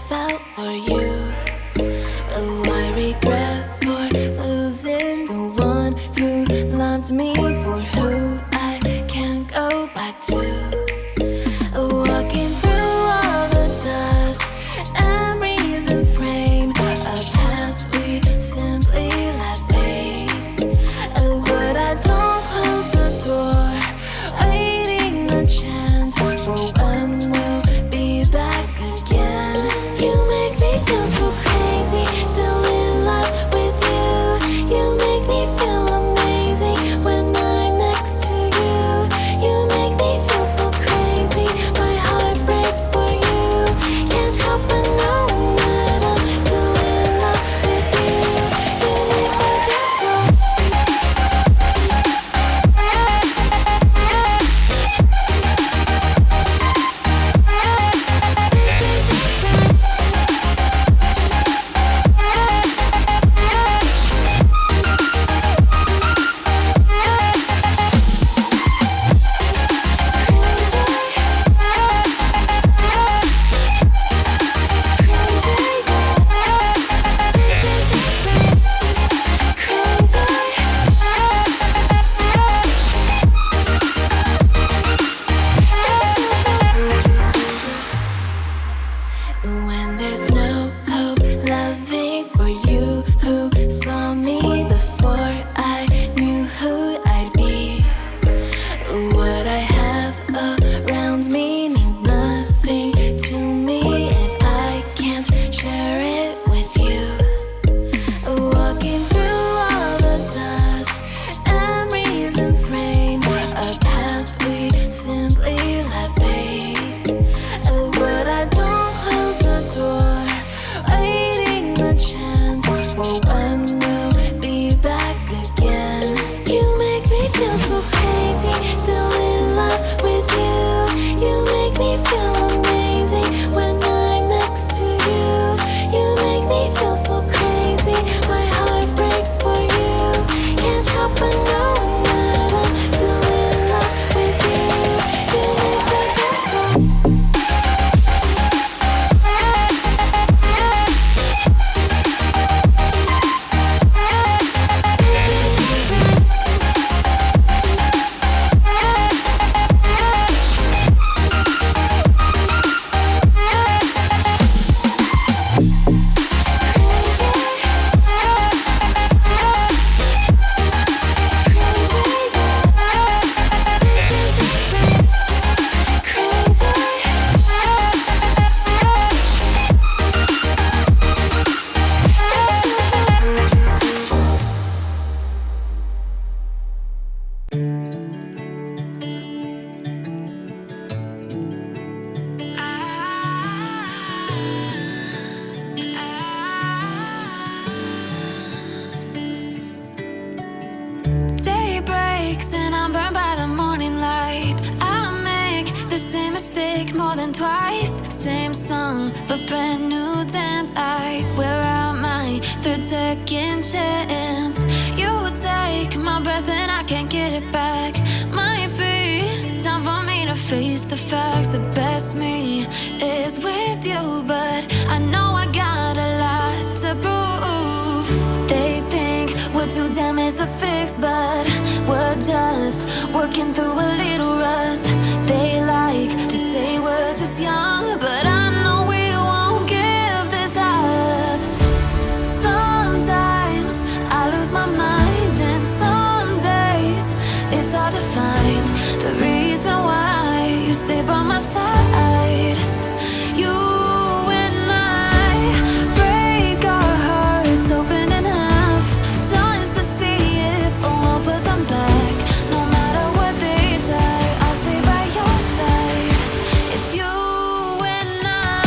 felt for you. Oh, I regret for losing the one who loved me, for who I can't go back to. Walking through all the dust, memories and frame, a past we simply let fade. Oh, but I don't close the door, waiting a chance for when we'll be back again. You make me feel so crazy, still in love with you. You make me feel amazing when I'm next to you. You make me feel so crazy, my heart breaks for you. Can't help but know that I'm still in love with you. You make me feel so. When there's no hope, loving for you who saw me before I knew who I'd be. What I have around me means nothing to me if I can't share it with you. Walking through all the dust, memories and frame, a past we simply let fade. But I don't close the door, waiting a chance for when we'll be back again. You make me feel so crazy, still in love with you. You make me feel amazing when I'm next to you. You make me feel so crazy, my heart breaks for you. Can't help but know that I'm still in love with you. You make me feel so. Day breaks and I'm burned by the morning light. I make the same mistake more than twice. Same song, but brand new dance. I wear out my third second chance. You take my breath and I can't get it back. Might be time for me to face the facts. The best me is with you, but I know I got a lot to prove. They think we're too damaged to fix, but we're just working through a little rust. They like to say we're just young, but I know we won't give this up. Sometimes I lose my mind, and some days it's hard to find the reason why you stay by my side. You and I break our hearts open in half, just to see if we'll put them back. No matter what they try, I'll stay by your side. It's you and I.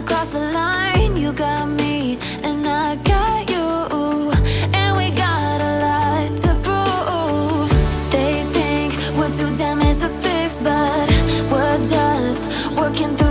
crossed the line. You got me and I got you, and we got a lot to prove. They think we're too damaged to fix, but we're just working through